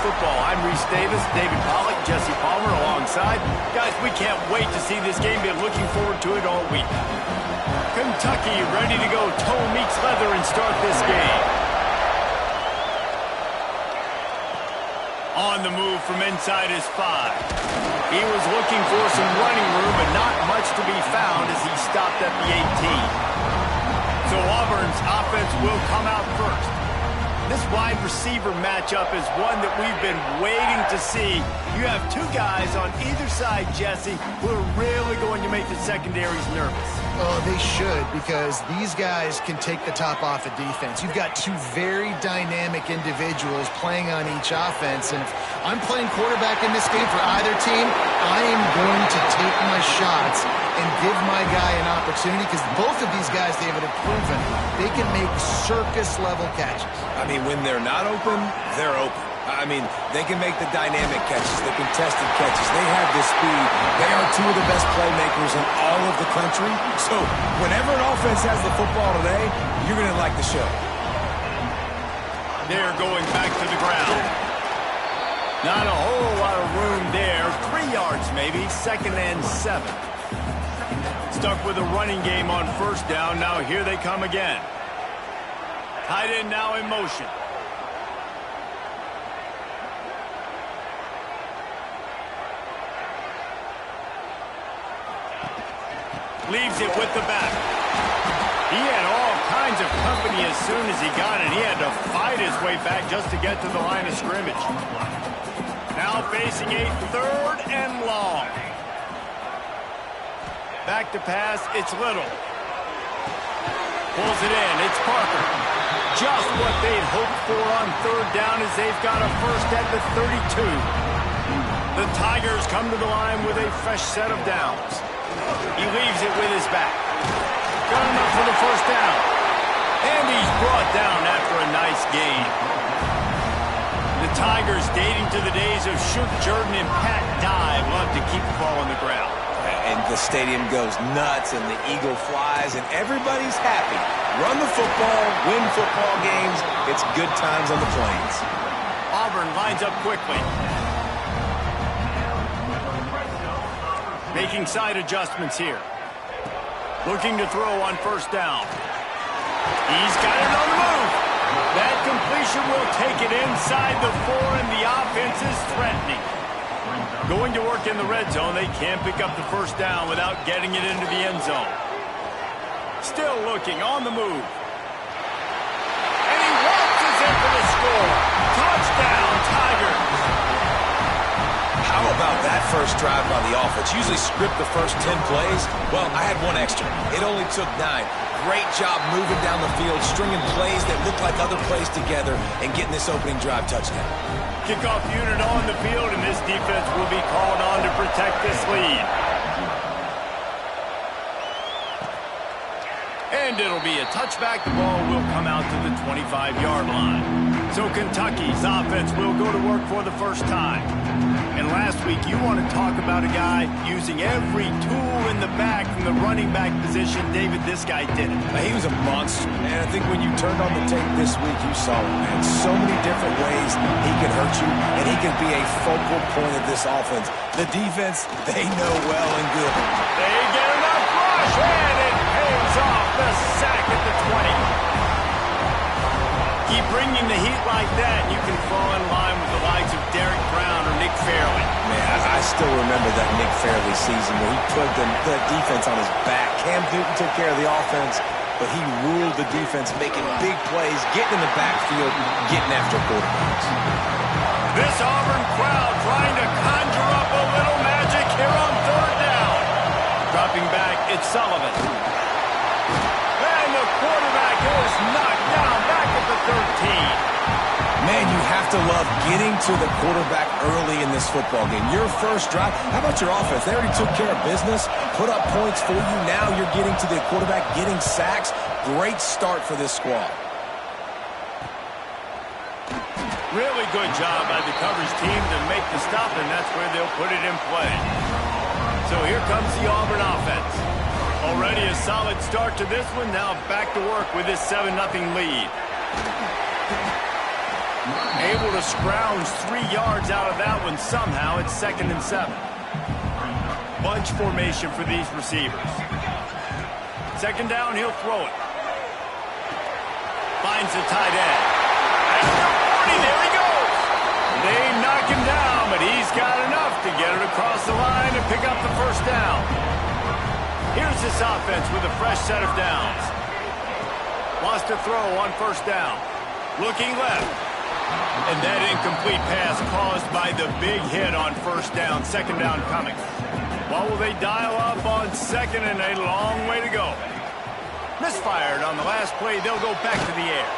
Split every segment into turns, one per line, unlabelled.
Football. I'm Reese Davis, David Pollack, Jesse Palmer alongside. Guys, we can't wait to see this game. Been looking forward to it all week. Kentucky ready to go. Toe meets leather and start this game. On the move from inside his 5. He was looking for some running room, but not much to be found as he stopped at the 18. So Auburn's offense will come out first. This wide receiver matchup is one that we've been waiting to see. You have two guys on either side, Jesse, who are really going to make the secondaries nervous.
Oh, they should, because these guys can take the top off the defense. You've got two very dynamic individuals playing on each offense, and if I'm playing quarterback in this game for either team, I am going to take my shots and give my guy an opportunity, because both of these guys, David, have proven they can make circus-level catches.
I mean, when they're not open, they're open. I mean, they can make the dynamic catches, the contested catches. They have the speed. They are two of the best playmakers in all of the country. So whenever an offense has the football today, you're going to like the show.
They're going back to the ground. Not a whole lot of room there. 3 yards maybe, 2nd and 7. Stuck with a running game on first down. Now here they come again. Tight end now in motion. Leaves it with the back. He had all kinds of company as soon as he got it. He had to fight his way back just to get to the line of scrimmage. Now facing a 3rd and long. Back to pass, it's Little. Pulls it in, it's Parker. Just what they'd hoped for on 3rd down as they've got a first at the 32. The Tigers come to the line with a fresh set of downs. He leaves it with his back. Got enough for the first down. And he's brought down after a nice gain. The Tigers, dating to the days of Shook Jordan and Pat Dye, love to keep the ball on the ground.
And the stadium goes nuts, and the eagle flies, and everybody's happy. Run the football, win football games. It's good times on the plains.
Auburn lines up quickly. Making side adjustments here. Looking to throw on first down. He's got it on the move. That completion will take it inside the 4, and the offense is threatening. Going to work in the red zone. They can't pick up the first down without getting it into the end zone. Still looking on the move. And he waltzes in for the score. Touchdown, Tigers.
How about that first drive by the offense? Usually script the first 10 plays. Well, I had one extra. It only took 9. Great job moving down the field, stringing plays that look like other plays together, and getting this opening drive touchdown.
Kickoff unit on the field, and this defense will be called on to protect this lead. And it'll be a touchback. The ball will come out to the 25-yard line. So Kentucky's offense will go to work for the first time. And last week, you want to talk about a guy using every tool in the back from the running back position. David, this guy did it.
He was a monster, man. I think when you turned on the tape this week, you saw it, man. So many different ways he can hurt you, and he can be a focal point of this offense. The defense, they know well and good.
They get enough rush, and it pays off. The sack at the 20. Keep bringing the heat like that, and you can fall in line with the likes of Derek Brown or Nick Fairley.
Man, I still remember that Nick Fairley season where he put the defense on his back. Cam Newton took care of the offense, but he ruled the defense, making big plays, getting in the backfield, getting after quarterbacks.
This Auburn crowd trying to conjure up a little magic here on 3rd down. Dropping back, it's Sullivan. And the quarterback is knocked down back at the 13.
Man, you have to love getting to the quarterback early in this football game. Your first drive, how about your offense? They already took care of business, put up points for you. Now you're getting to the quarterback, getting sacks. Great start for this squad.
Really good job by the coverage team to make the stop, and that's where they'll put it in play. So here comes the Auburn offense. Already a solid start to this one. Now back to work with this 7-0 lead. Able to scrounge 3 yards out of that one somehow. It's 2nd and 7. Bunch formation for these receivers. 2nd down, he'll throw it. Finds the tight end. And the 40, there he goes. They knock him down, but he's got enough to get it across the line and pick up the 1st down. Here's this offense with a fresh set of downs. Wants to throw on 1st down. Looking left. And that incomplete pass caused by the big hit on 1st down. 2nd down coming. What will they dial up on 2nd, and a long way to go. Misfired on the last play. They'll go back to the air.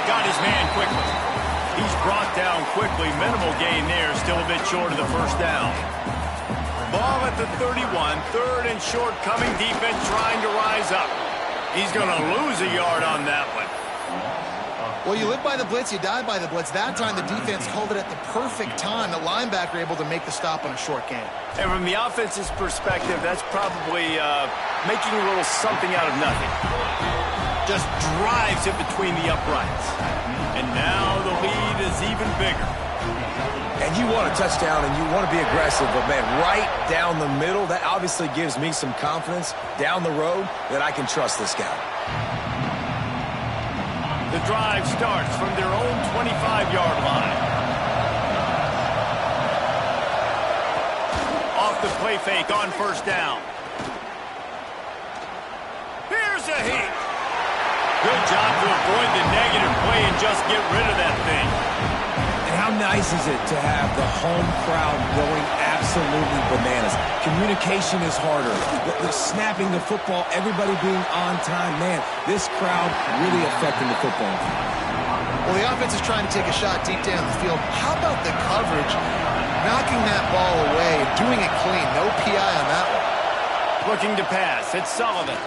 Got his man quickly. He's brought down quickly. Minimal gain there. Still a bit short of the 1st down. Ball at the 31. 3rd and short coming. Defense trying to rise up. He's going to lose a yard on that one.
Well, you live by the blitz, you die by the blitz. That time the defense called it at the perfect time. The linebacker able to make the stop on a short gain.
And from the offense's perspective, that's probably making a little something out of nothing. Just drives it between the uprights. And now the lead is even bigger.
And you want a touchdown and you want to be aggressive, but man, right down the middle, that obviously gives me some confidence down the road that I can trust this guy.
The drive starts from their own 25-yard line. Off the play fake on 1st down. Here's a hit. Good job to avoid the negative play and just get rid of that thing.
And how nice is it to have the home crowd going absolutely bananas? Communication is harder. The snapping the football, everybody being on time. Man, this crowd really affecting the football.
Well, the offense is trying to take a shot deep down the field. How about the coverage? Knocking that ball away, doing it clean. No PI on that one.
Looking to pass. It's Sullivan.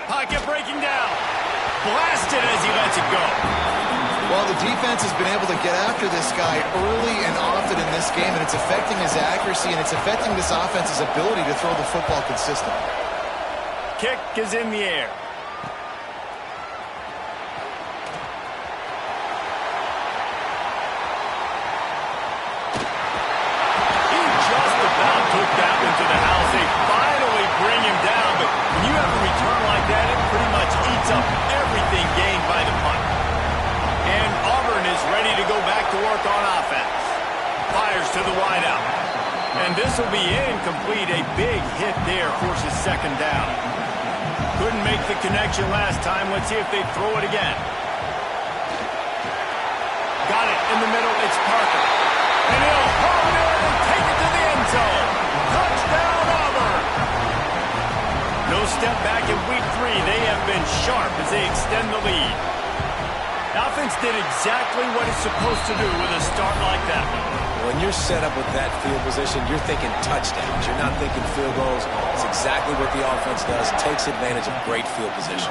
Pocket breaking down. Blasted as he lets it go.
Well, the defense has been able to get after this guy early and often in this game, and it's affecting his accuracy, and it's affecting this offense's ability to throw the football consistently.
Kick is in the air. He just about took that one to the house. They finally bring him down, but when you have a return like that, it pretty much eats up everything gained by the punt. And Auburn is ready to go back to work on offense. Fires to the wideout. And this will be incomplete. A big hit there forces 2nd down. Couldn't make the connection last time. Let's see if they throw it again. Got it in the middle. It's Parker. And he'll hold it and take it to the end zone. Touchdown, Auburn. No step back in week 3. They have been sharp as they extend the lead. The offense did exactly what it's supposed to do with a start like that.
When you're set up with that field position, you're thinking touchdowns. You're not thinking field goals. It's exactly what the offense does. Takes advantage of great field position.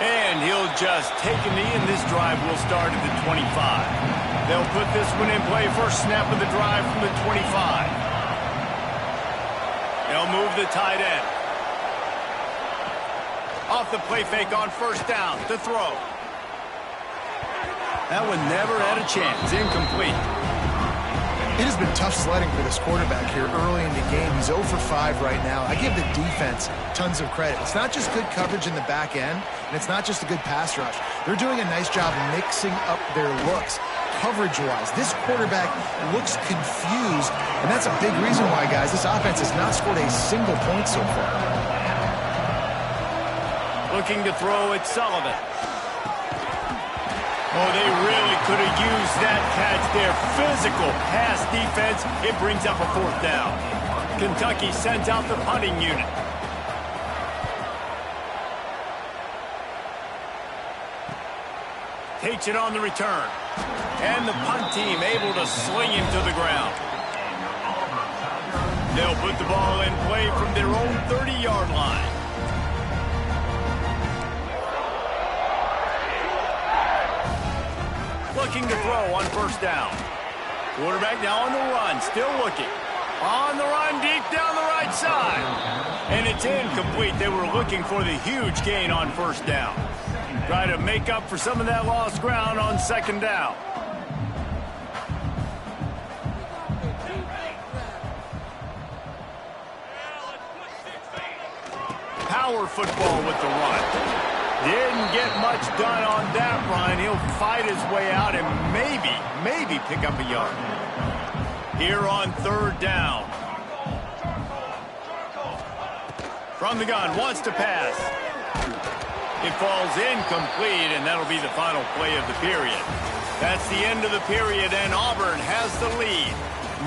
And he'll just take a knee, and this drive will start at the 25. They'll put this one in play. First snap of the drive from the 25. They'll move the tight end. Off the play fake on 1st down to throw. That one never had a chance. Incomplete.
It has been tough sledding for this quarterback here early in the game. He's 0 for 5 right now. I give the defense tons of credit. It's not just good coverage in the back end, and it's not just a good pass rush. They're doing a nice job mixing up their looks coverage-wise. This quarterback looks confused, and that's a big reason why, guys, this offense has not scored a single point so far.
Looking to throw at Sullivan. Oh, they really could have used that catch there. Physical pass defense. It brings up a 4th down. Kentucky sends out the punting unit. Takes it on the return. And the punt team able to sling him to the ground. They'll put the ball in play from their own 30-yard line. Looking to throw on 1st down. Quarterback now on the run, still looking. On the run, deep down the right side. And it's incomplete. They were looking for the huge gain on first down. Try to make up for some of that lost ground on second down. Power football with the run. Didn't get much done on that run. He'll fight his way out and maybe pick up a yard. Here on third down. From the gun, wants to pass. It falls incomplete, and that'll be the final play of the period. That's the end of the period, and Auburn has the lead.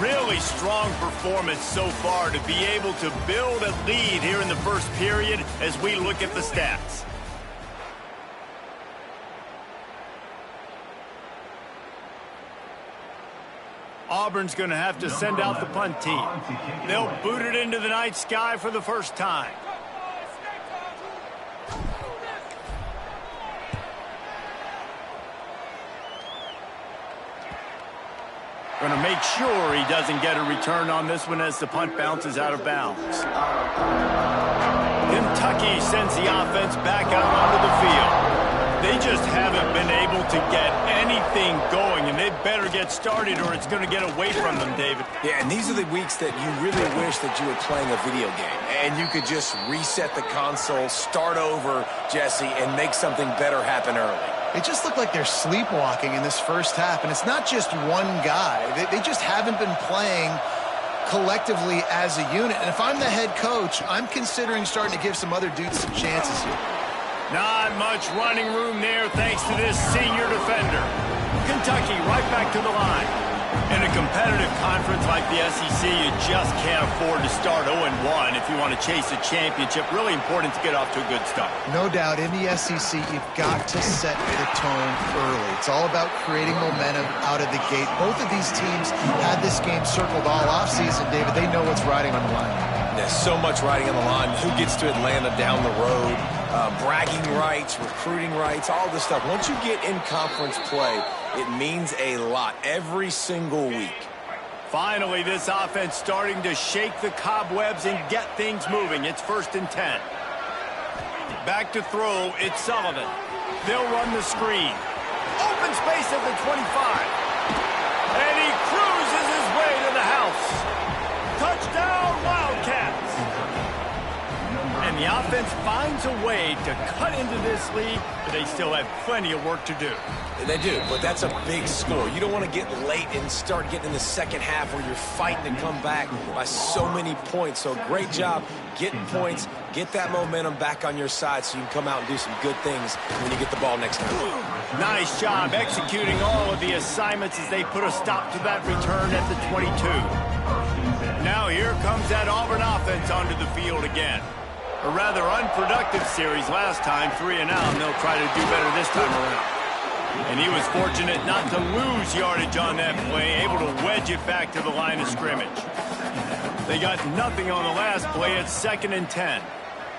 Really strong performance so far to be able to build a lead here in the first period as we look at the stats. Auburn's going to have to send out the punt team. They'll boot it into the night sky for the first time. Going to make sure he doesn't get a return on this one as the punt bounces out of bounds. Kentucky sends the offense back out onto the field. They just haven't been able to get anything going, and they better get started or it's going to get away from them, David.
Yeah, and these are the weeks that you really wish that you were playing a video game and you could just reset the console, start over, Jesse, and make something better happen early.
It just looked like they're sleepwalking in this first half, and it's not just one guy. They just haven't been playing collectively as a unit. And if I'm the head coach, I'm considering starting to give some other dudes some chances here.
Not much running room there thanks to this senior defender. Kentucky right back to the line. In a competitive conference like the SEC, you just can't afford to start 0-1 if you want to chase a championship. Really important to get off to a good start.
No doubt, in the SEC, you've got to set the tone early. It's all about creating momentum out of the gate. Both of these teams had this game circled all offseason, David. They know what's riding on the line.
There's so much riding on the line. Who gets to Atlanta down the road? Bragging rights, recruiting rights, all this stuff. Once you get in conference play, it means a lot every single week.
Finally, this offense starting to shake the cobwebs and get things moving. It's 1st and 10. Back to throw, it's Sullivan. They'll run the screen. Open space at the 25. And he cruises his way to the house. Touchdown, Wildcats. And the offense finds a way to cut into this lead, but they still have plenty of work to do.
They do, but that's a big score. You don't want to get late and start getting in the second half where you're fighting to come back by so many points. So great job getting points, get that momentum back on your side so you can come out and do some good things when you get the ball next time.
Nice job executing all of the assignments as they put a stop to that return at the 22. Now here comes that Auburn offense onto the field again. A rather unproductive series last time, 3 and out, and they'll try to do better this time around. And he was fortunate not to lose yardage on that play, able to wedge it back to the line of scrimmage. They got nothing on the last play. It's 2nd and 10.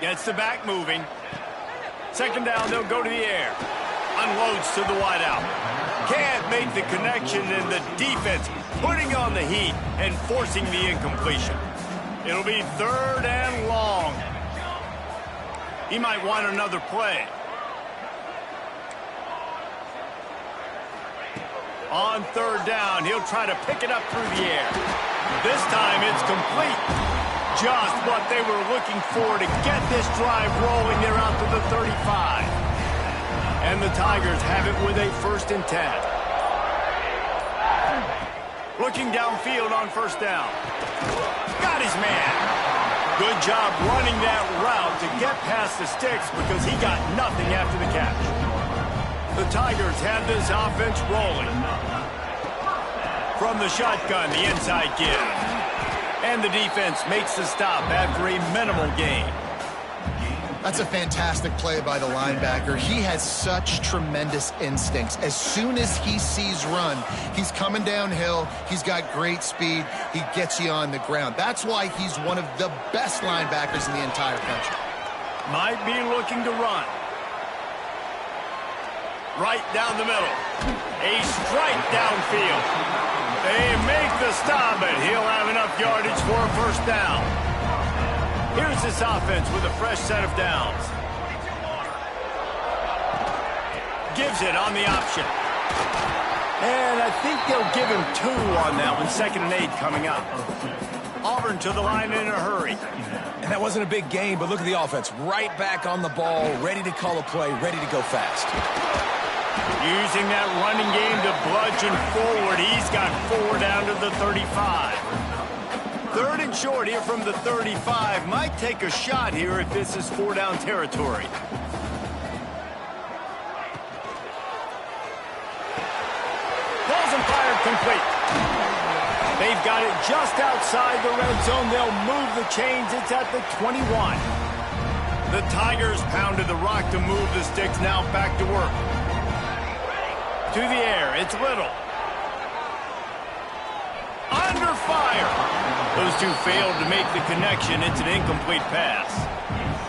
Gets the back moving. Second down, they'll go to the air. Unloads to the wideout. Can't make the connection, and the defense putting on the heat and forcing the incompletion. It'll be 3rd and long. He might want another play. On 3rd down, he'll try to pick it up through the air. This time it's complete. Just what they were looking for to get this drive rolling. They're out to the 35. And the Tigers have it with a 1st and 10. Looking downfield on 1st down. Got his man. Good job running that route to get past the sticks because he got nothing after the catch. The Tigers have this offense rolling. From the shotgun, the inside give. And the defense makes the stop after a minimal gain.
That's a fantastic play by the linebacker. He has such tremendous instincts. As soon as he sees run, he's coming downhill. He's got great speed. He gets you on the ground. That's why he's one of the best linebackers in the entire country.
Might be looking to run. Right down the middle. A strike downfield. They make the stop, and he'll have enough yardage for a 1st down. Here's this offense with a fresh set of downs. Gives it on the option. And I think they'll give him 2 on that one. 2nd and 8 coming up. Auburn to the line in a hurry.
And that wasn't a big game, but look at the offense. Right back on the ball, ready to call a play, ready to go fast.
Using that running game to bludgeon forward. He's got 4 down to the 35. 3rd and short here from the 35. Might take a shot here if this is 4-down territory. Balls and fired complete. They've got it just outside the red zone. They'll move the chains. It's at the 21. The Tigers pounded the rock to move the sticks. Now back to work. To the air. It's Little. Under fire. Those two failed to make the connection. It's an incomplete pass.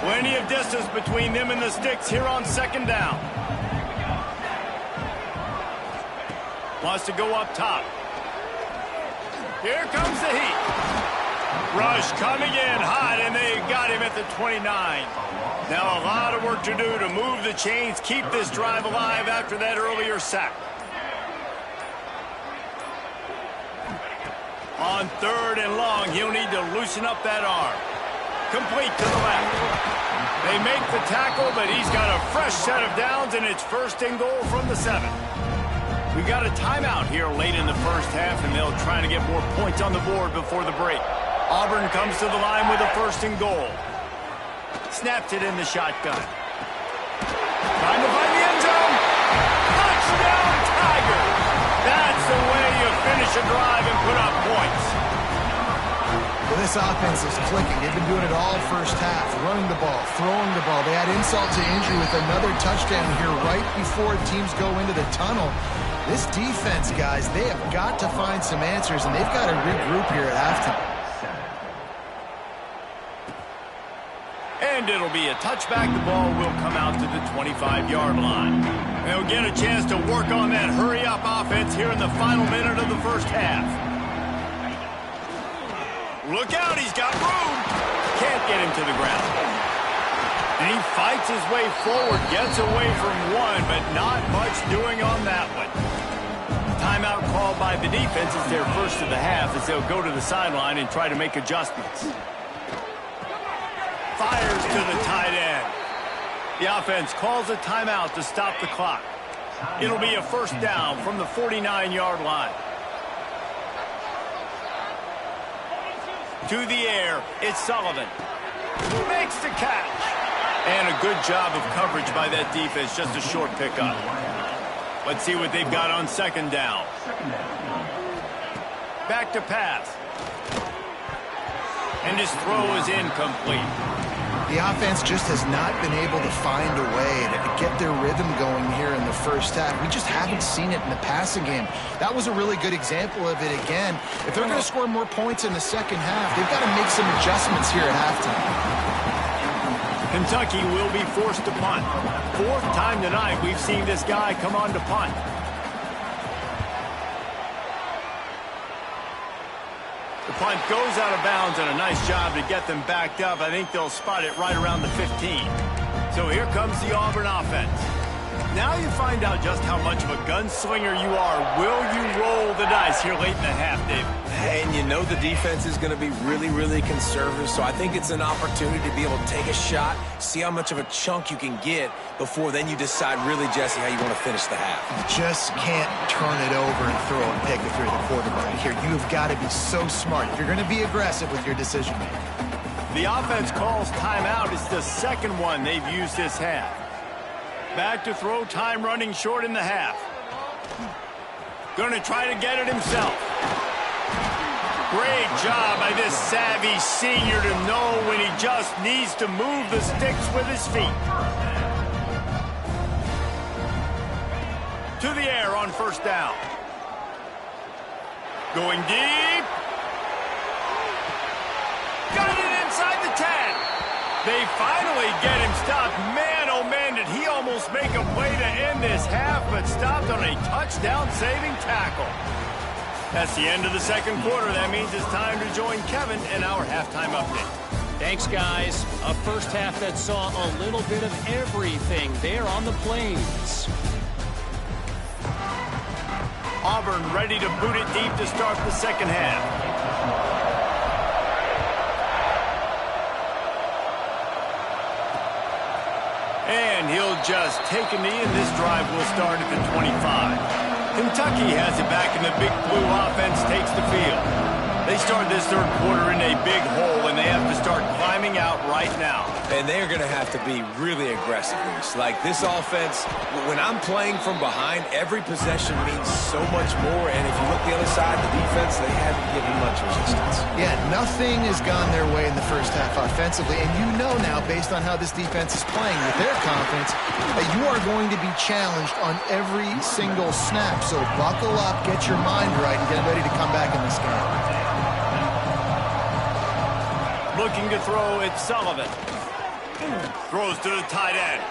Plenty of distance between them and the sticks here on 2nd down. Wants to go up top. Here comes the heat. Rush coming in hot, and they got him at the 29. Now a lot of work to do to move the chains, keep this drive alive after that earlier sack. On 3rd and long, he'll need to loosen up that arm. Complete to the left. They make the tackle, but he's got a fresh set of downs, and it's 1st and goal from the 7. We got a timeout here late in the first half, and they'll try to get more points on the board before the break. Auburn comes to the line with a 1st and goal. Snaps it in the shotgun. Trying to find the end zone. Touchdown, Tigers! That's the way you finish a drive and put up points.
Well, this offense is clicking. They've been doing it all first half. Running the ball, throwing the ball. They had insult to injury with another touchdown here right before teams go into the tunnel. This defense, guys, they have got to find some answers, and they've got to regroup here at halftime.
And it'll be a touchback. The ball will come out to the 25-yard line. They'll get a chance to work on that hurry-up offense here in the final minute of the first half. Look out, he's got room. Can't get him to the ground. And he fights his way forward, gets away from one, but not much doing on that one. Timeout called by the defense is their first of the half as they'll go to the sideline and try to make adjustments. Fires to the tight end. The offense calls a timeout to stop the clock. It'll be a 1st down from the 49-yard line. To the air, it's Sullivan. Makes the catch. And a good job of coverage by that defense, just a short pickup. Let's see what they've got on 2nd down. Back to pass. And his throw is incomplete.
The offense just has not been able to find a way to get their rhythm going here in the first half. We just haven't seen it in the passing game. That was a really good example of it again. If they're going to score more points in the second half, they've got to make some adjustments here at halftime.
Kentucky will be forced to punt. 4th time tonight we've seen this guy come on to punt. The punt goes out of bounds, and a nice job to get them backed up. I think they'll spot it right around the 15. So here comes the Auburn offense. Now you find out just how much of a gunslinger you are. Will you roll the dice here late in the half, David?
And you know the defense is going to be really, really conservative, so I think it's an opportunity to be able to take a shot, see how much of a chunk you can get before then you decide really, Jesse, how you want to finish the half.
You just can't turn it over and throw a pick if you're the quarterback here. You have got to be so smart if you're going to be aggressive with your decision-making.
The offense calls timeout. It's the 2nd one they've used this half. Back to throw, time running short in the half. Going to try to get it himself. Great job by this savvy senior to know when he just needs to move the sticks with his feet. To the air on 1st down. Going deep. Got it inside the 10. They finally get him stopped. Man, oh man, did he almost make a play to end this half, but stopped on a touchdown-saving tackle. That's the end of the 2nd quarter. That means it's time to join Kevin in our halftime update.
Thanks, guys. A first half that saw a little bit of everything there on the Plains.
Auburn ready to boot it deep to start the second half. And he'll just take a knee, and this drive will start at the 25. Kentucky has it back, and the Big Blue offense takes the field. They start this third quarter in a big hole, and they have to start climbing out right now.
And they're going to have to be really aggressive. Like this offense, when I'm playing from behind, every possession means so much more. And if you look the other side, the defense, they haven't given much resistance.
Yeah, nothing has gone their way in the first half offensively. And you know now, based on how this defense is playing with their confidence, that you are going to be challenged on every single snap. So buckle up, get your mind right, and get ready to come back in this game.
Looking to throw, it's Sullivan. Throws to the tight end.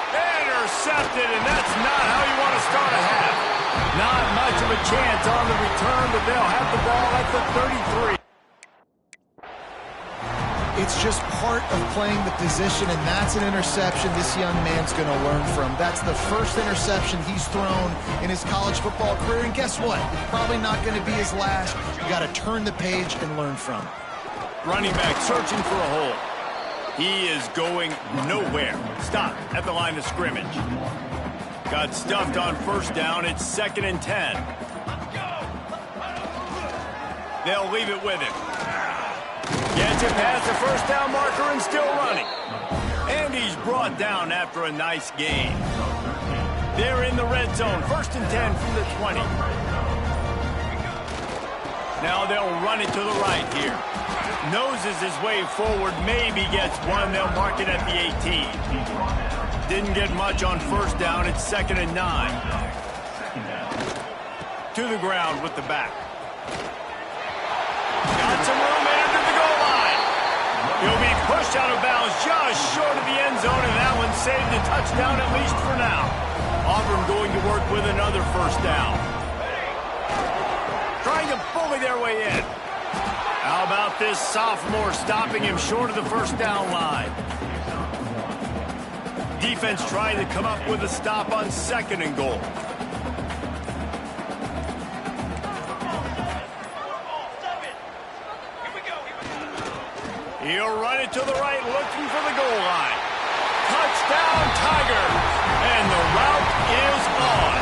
Intercepted, and that's not how you want to start a half. Not much of a chance on the return, but they'll have the ball at the 33.
It's just part of playing the position, and that's an interception this young man's going to learn from. That's the first interception he's thrown in his college football career, and guess what? Probably not going to be his last. You got to turn the page and learn from it.
Running back searching for a hole. He is going nowhere. Stopped at the line of scrimmage. Got stuffed on first down. It's 2nd and 10. They'll leave it with him. Gets it past the first down marker and still running. And he's brought down after a nice gain. They're in the red zone. 1st and 10 from the 20. Now they'll run it to the right here. Noses his way forward, maybe gets one. They'll mark it at the 18. Didn't get much on first down. It's 2nd and 9. To the ground with the back. Got some room into the goal line. He'll be pushed out of bounds just short of the end zone, and that one saved a touchdown at least for now. Auburn going to work with another first down. Trying to bully their way in. How about this sophomore stopping him short of the first down line? Defense trying to come up with a stop on 2nd and goal. He'll run it to the right, looking for the goal line. Touchdown, Tigers! And the route is on.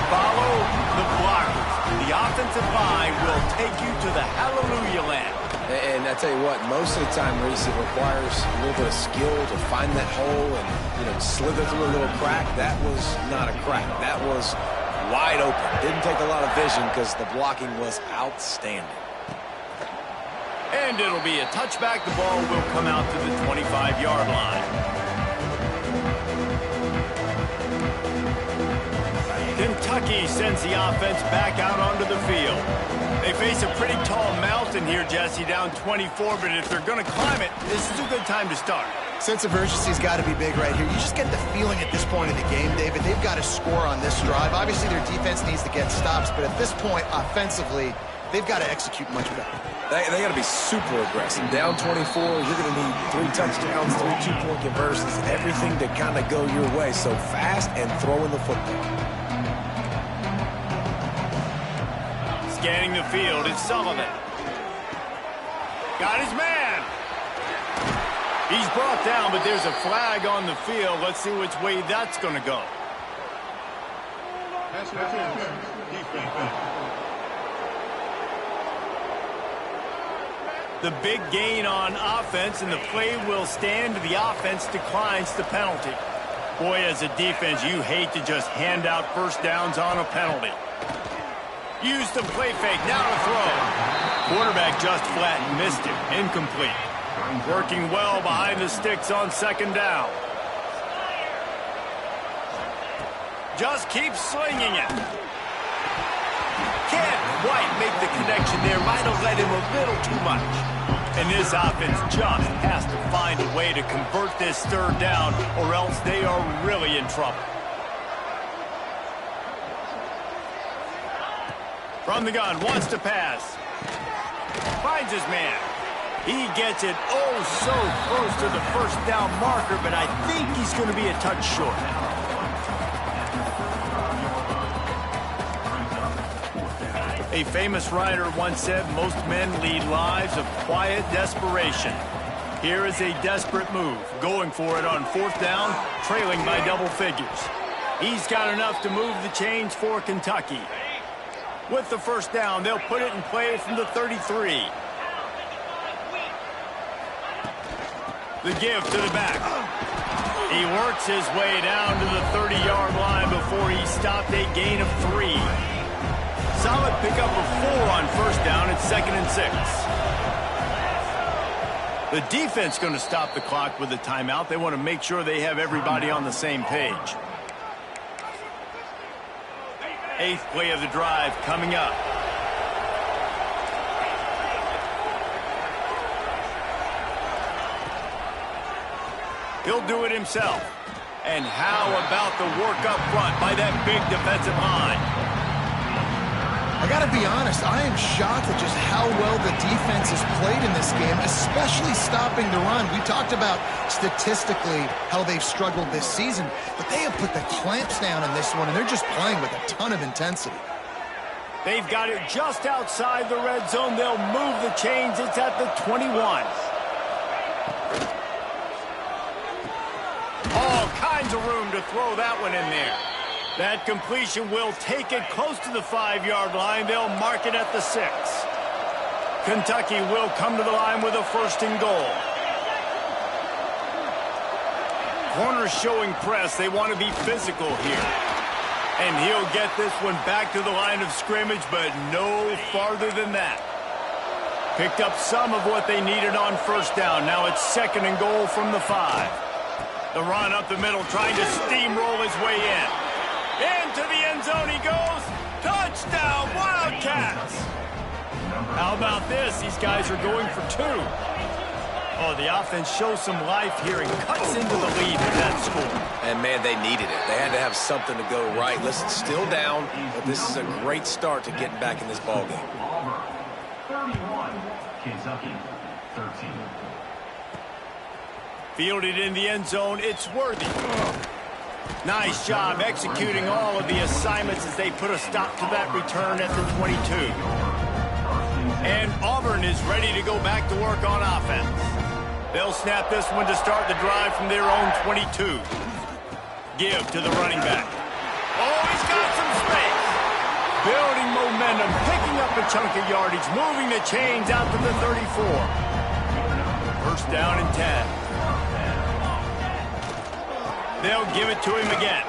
Follow the blockers. The offensive line will take you to the hallelujah land.
And I tell you what, most of the time, Reese, it requires a little bit of skill to find that hole and, slither through a little crack. That was not a crack. That was wide open. Didn't take a lot of vision because the blocking was outstanding.
And it'll be a touchback. The ball will come out to the 25-yard line. Kentucky sends the offense back out onto the field. They face a pretty tall mountain here, Jesse, down 24, but if they're going to climb it, this is a good time to start.
Sense of urgency's got to be big right here. You just get the feeling at this point in the game, David, they've got to score on this drive. Obviously, their defense needs to get stops, but at this point, offensively, they've got to execute much better.
They got to be super aggressive. Down 24, you're going to need 3 touchdowns, 3 two-point conversions, everything to kind of go your way. So fast and throwing the football.
Scanning the field, it's Sullivan. Got his man. He's brought down, but there's a flag on the field. Let's see which way that's going to go. The big gain on offense, and the play will stand. The offense declines the penalty. Boy, as a defense, you hate to just hand out first downs on a penalty. Use the play fake, now to throw. Quarterback just flat missed it, incomplete. Working well behind the sticks on 2nd down. Just keep slinging it. Can't quite make the connection there. Might have led him a little too much. And this offense just has to find a way to convert this 3rd down, or else they are really in trouble. From the gun, wants to pass. Finds his man. He gets it oh so close to the first down marker, but I think he's going to be a touch short. A famous writer once said, most men lead lives of quiet desperation. Here is a desperate move, going for it on 4th down, trailing by double figures. He's got enough to move the chains for Kentucky. With the 1st down, they'll put it in play from the 33. The give to the back. He works his way down to the 30-yard line before he stopped a gain of 3. Solid pickup of 4 on 1st down. It's 2nd and 6. The defense going to stop the clock with a timeout. They want to make sure they have everybody on the same page. 8th play of the drive coming up. He'll do it himself. And how about the work up front by that big defensive line?
I got to be honest, I am shocked at just how well the defense has played in this game, especially stopping the run. We talked about statistically how they've struggled this season, but they have put the clamps down in this one, and they're just playing with a ton of intensity.
They've got it just outside the red zone. They'll move the chains. It's at the 21. All kinds of room to throw that one in there. That completion will take it close to the 5-yard line. They'll mark it at the 6. Kentucky will come to the line with a 1st and goal. Corners showing press. They want to be physical here. And he'll get this one back to the line of scrimmage, but no farther than that. Picked up some of what they needed on 1st down. Now it's 2nd and goal from the 5. The run up the middle, trying to steamroll his way in. Into the end zone he goes. Touchdown, Wildcats. How about this? These guys are going for 2. Oh, the offense shows some life here and cuts into the lead with that score.
And, man, they needed it. They had to have something to go right. Listen, still down, but this is a great start to getting back in this ballgame.
31, Kentucky, 13.
Fielded in the end zone, it's Worthy. Nice job executing all of the assignments as they put a stop to that return at the 22. And Auburn is ready to go back to work on offense. They'll snap this one to start the drive from their own 22. Give to the running back. Oh, he's got some space. Building momentum, picking up a chunk of yardage, moving the chains out to the 34. 1st down and 10. They'll give it to him again.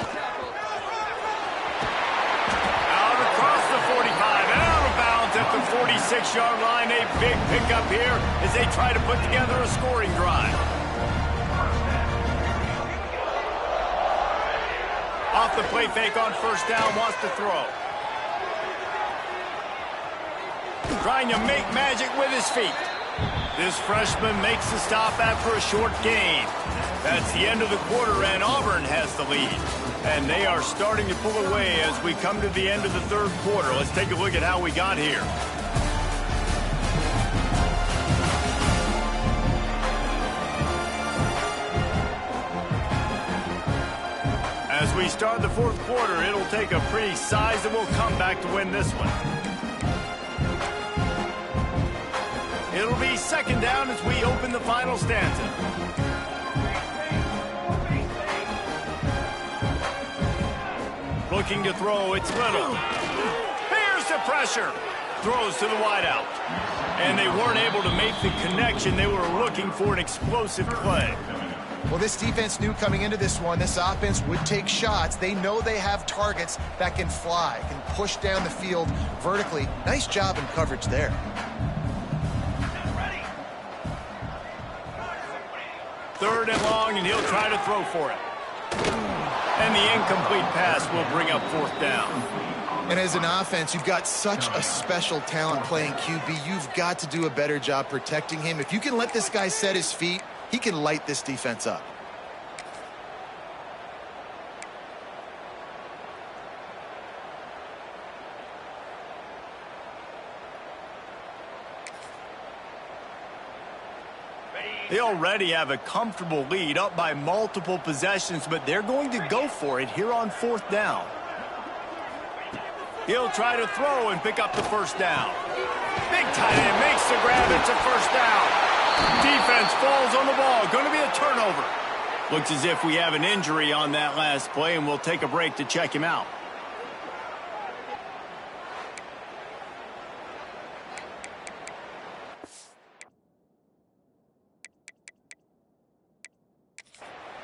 Out across the 45, and out of bounds at the 46-yard line. A big pickup here as they try to put together a scoring drive. Off the play fake on 1st down, wants to throw. Trying to make magic with his feet. This freshman makes the stop after a short gain. That's the end of the quarter, and Auburn has the lead. And they are starting to pull away as we come to the end of the 3rd quarter. Let's take a look at how we got here. As we start the 4th quarter, it'll take a pretty sizable comeback to win this one. It'll be 2nd down as we open the final stanza. Looking to throw, it's Little. Here's the pressure. Throws to the wideout. And they weren't able to make the connection. They were looking for an explosive play.
Well, this defense knew coming into this one, this offense would take shots. They know they have targets that can fly, can push down the field vertically. Nice job in coverage there.
Third and long, and he'll try to throw for it. And the incomplete pass will bring up 4th down.
And as an offense, you've got such a special talent playing QB. You've got to do a better job protecting him. If you can let this guy set his feet, he can light this defense up.
They already have a comfortable lead, up by multiple possessions, but they're going to go for it here on 4th down. He'll try to throw and pick up the first down. Big tight end makes the grab. It's a first down. Defense falls on the ball. Going to be a turnover. Looks as if we have an injury on that last play, and we'll take a break to check him out.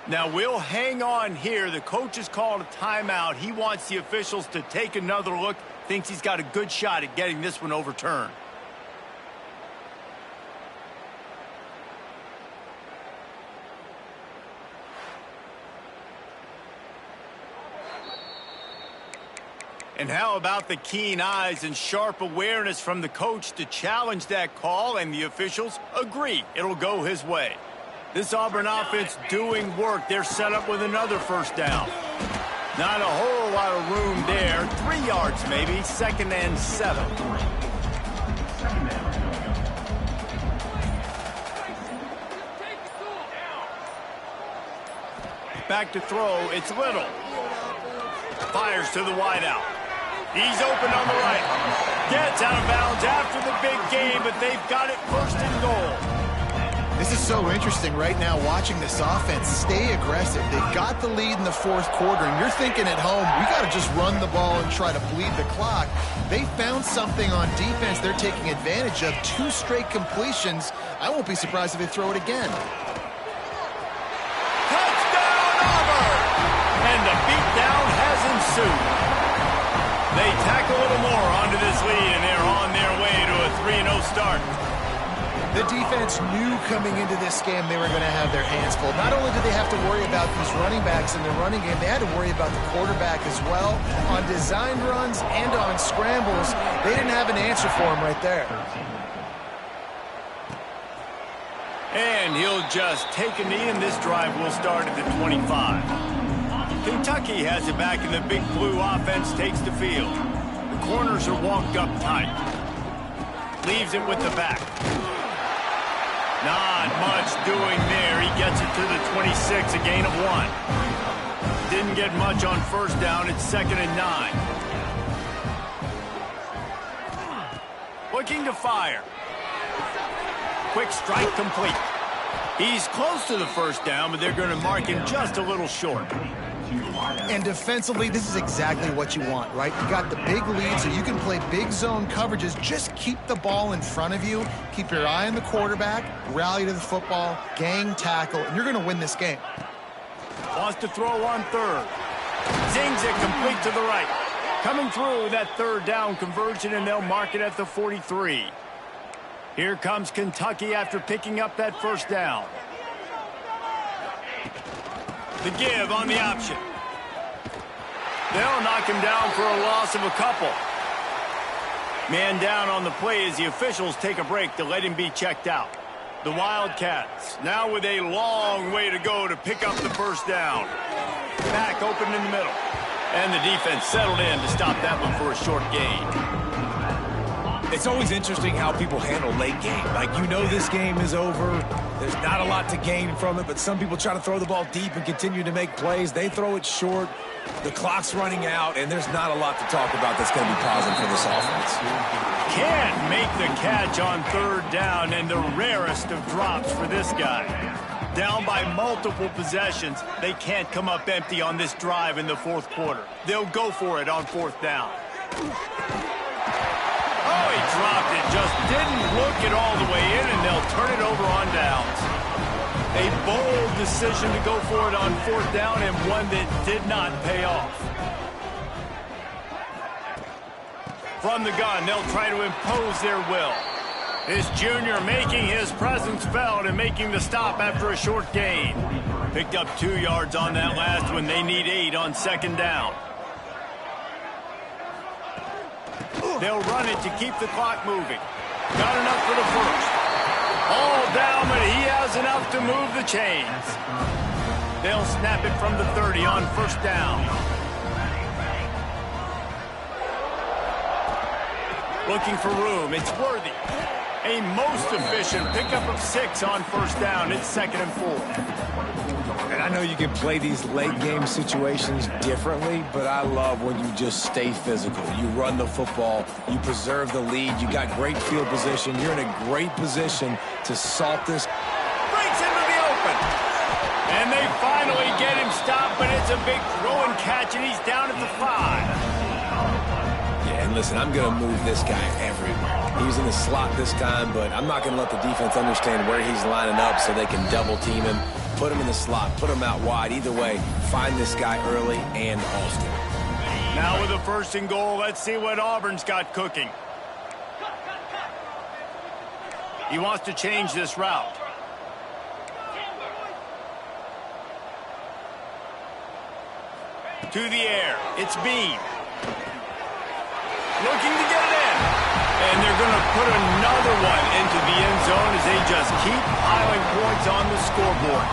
Now, we'll hang on here. The coach has called a timeout. He wants the officials to take another look. Thinks he's got a good shot at getting this one overturned. And how about the keen eyes and sharp awareness from the coach to challenge that call, and the officials agree it'll go his way. This Auburn offense doing work. They're set up with another first down. Not a whole lot of room there. 3 yards maybe. 2nd and 7. Back to throw. It's Little. Fires to the wideout. He's open on the right. Gets out of bounds after the big game, but they've got it 1st and goal.
This is so interesting right now watching this offense stay aggressive. They've got the lead in the 4th quarter, and you're thinking at home, we got to just run the ball and try to bleed the clock. They found something on defense they're taking advantage of. 2 straight completions. I won't be surprised if they throw it again.
Touchdown, Auburn! And the beatdown has ensued. They tack a little more onto this lead, and they're on their way to a 3-0 start.
The defense knew coming into this game they were going to have their hands full. Not only did they have to worry about these running backs in the running game, they had to worry about the quarterback as well. On designed runs and on scrambles, they didn't have an answer for him right there.
And he'll just take a knee, and this drive will start at the 25. Kentucky has it back, and the big blue offense takes the field. The corners are walked up tight. Leaves it with the back. Not much doing there. He gets it to the 26, a gain of 1. Didn't get much on 1st down. It's 2nd and 9. Looking to fire. Quick strike complete. He's close to the 1st down, but they're going to mark him just a little short.
And defensively, this is exactly what you want, right? You got the big lead, so you can play big zone coverages. Just keep the ball in front of you. Keep your eye on the quarterback. Rally to the football. Gang tackle. And you're going to win this game.
Wants to throw on 3rd. Zings it complete to the right. Coming through that 3rd down conversion, and they'll mark it at the 43. Here comes Kentucky after picking up that 1st down. The give on the option. They'll knock him down for a loss of a couple. Man down on the play as the officials take a break to let him be checked out. The Wildcats now with a long way to go to pick up the 1st down. Back open in the middle. And the defense settled in to stop that one for a short gain.
It's always interesting how people handle late game. Like, you know this game is over. There's not a lot to gain from it, but some people try to throw the ball deep and continue to make plays. They throw it short. The clock's running out, and there's not a lot to talk about that's going to be positive for this offense.
Can't make the catch on 3rd down, and the rarest of drops for this guy. Down by multiple possessions, they can't come up empty on this drive in the 4th quarter. They'll go for it on 4th down. Oh, he dropped it. Just didn't look it all the way in, and they'll turn it over on downs. A bold decision to go for it on 4th down, and one that did not pay off. From the gun, they'll try to impose their will. This junior making his presence felt and making the stop after a short gain. Picked up 2 yards on that last one. They need 8 on 2nd down. They'll run it to keep the clock moving. Got enough for the 1st. All down, but he has enough to move the chains. They'll snap it from the 30 on 1st down. Looking for room. It's Worthy. A most efficient pickup of 6 on first down. It's 2nd and 4.
And I know you can play these late game situations differently, but I love when you just stay physical. You run the football, you preserve the lead, you got great field position, you're in a great position to salt this.
Breaks into the open. And they finally get him stopped, but it's a big throw and catch, and he's down at the 5.
Yeah, and listen, I'm going to move this guy everywhere. He's in the slot this time, but I'm not going to let the defense understand where he's lining up so they can double team him, put him in the slot, put him out wide. Either way, find this guy early and often.
Now with a 1st and goal, let's see what Auburn's got cooking. He wants to change this route. To the air. It's Bean. Looking to get it in. And they're going to put another one into the end zone as they just keep piling points on the scoreboard.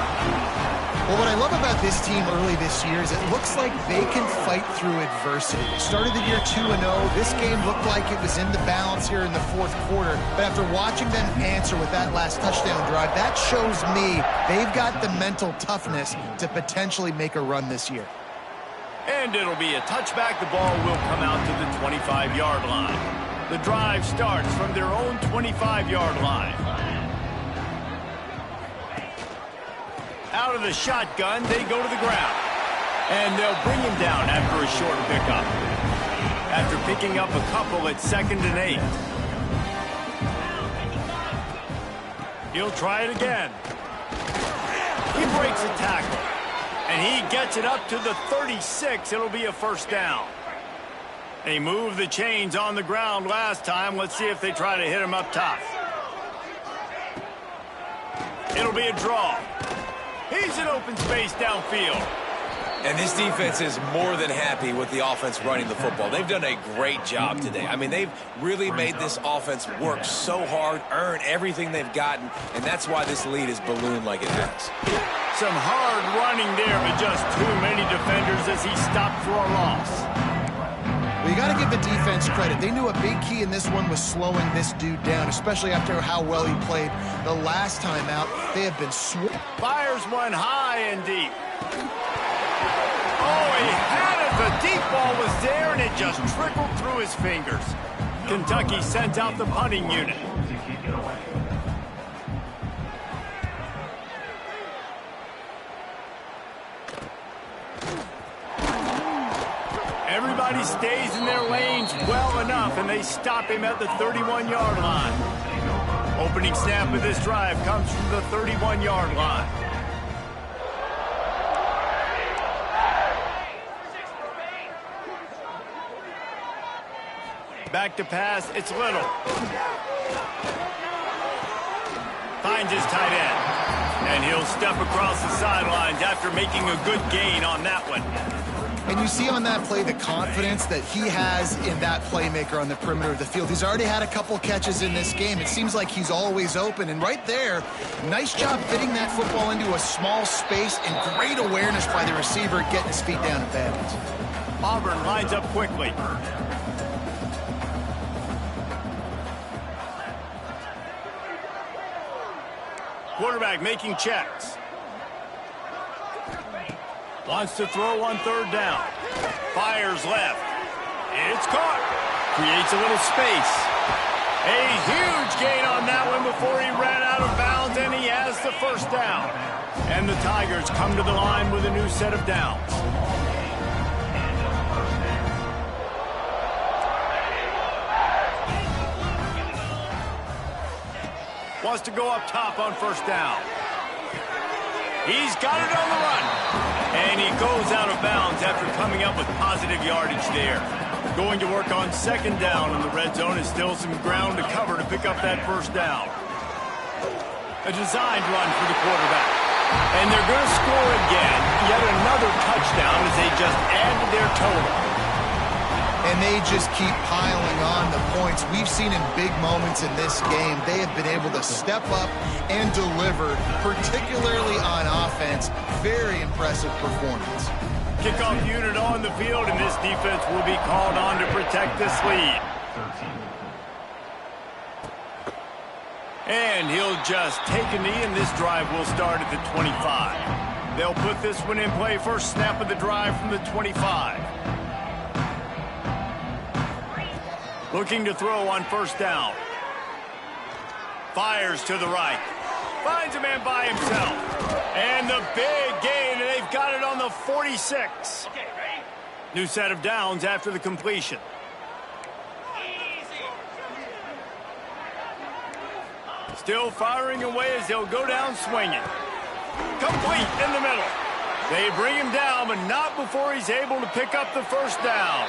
Well, what I love about this team early this year is it looks like they can fight through adversity. They started the year 2-0. This game looked like it was in the balance here in the 4th quarter. But after watching them answer with that last touchdown drive, that shows me they've got the mental toughness to potentially make a run this year.
And it'll be a touchback. The ball will come out to the 25-yard line. The drive starts from their own 25-yard line. Out of the shotgun, they go to the ground. And they'll bring him down after a short pickup. After picking up a couple, it's 2nd and 8. He'll try it again. He breaks a tackle. And he gets it up to the 36. It'll be a 1st down. They moved the chains on the ground last time. Let's see if they try to hit him up top. It'll be a draw. He's in open space downfield.
And this defense is more than happy with the offense running the football. They've done a great job today. I mean, they've really made this offense work so hard, earn everything they've gotten, and that's why this lead is ballooned like it has.
Some hard running there, but just too many defenders as he stopped for a loss.
Well, you got to give the defense credit. They knew a big key in this one was slowing this dude down, especially after how well he played the last time out. They have been
fires one high and deep. Oh, he had it. The deep ball was there, and it just trickled through his fingers. Kentucky sent out the punting unit. Everybody stays in their lanes well enough, and they stop him at the 31-yard line. Opening snap of this drive comes from the 31-yard line. Back to pass, it's Little. Finds his tight end. And he'll step across the sidelines after making a good gain on that one.
And you see on that play the confidence that he has in that playmaker on the perimeter of the field. He's already had a couple catches in this game. It seems like he's always open. And right there, nice job fitting that football into a small space and great awareness by the receiver getting his feet down in bounds.
Auburn lines up quickly. Quarterback making checks. Wants to throw on 3rd down. Fires left. It's caught. Creates a little space. A huge gain on that one before he ran out of bounds, and he has the 1st down. And the Tigers come to the line with a new set of downs. Wants to go up top on 1st down. He's got it on the run. And he goes out of bounds after coming up with positive yardage there. Going to work on 2nd down in the red zone is still some ground to cover to pick up that 1st down. A designed run for the quarterback. And they're going to score again. Yet another touchdown as they just add to their total.
And they just keep piling on the points. We've seen in big moments in this game, they have been able to step up and deliver, particularly on offense. Very impressive performance.
Kickoff unit on the field, and this defense will be called on to protect this lead. And he'll just take a knee, and this drive will start at the 25. They'll put this one in play first snap of the drive from the 25. Looking to throw on first down. Fires to the right. Finds a man by himself. And the big gain, and they've got it on the 46. New set of downs after the completion. Still firing away as they'll go down swinging. Complete in the middle. They bring him down, but not before he's able to pick up the first down.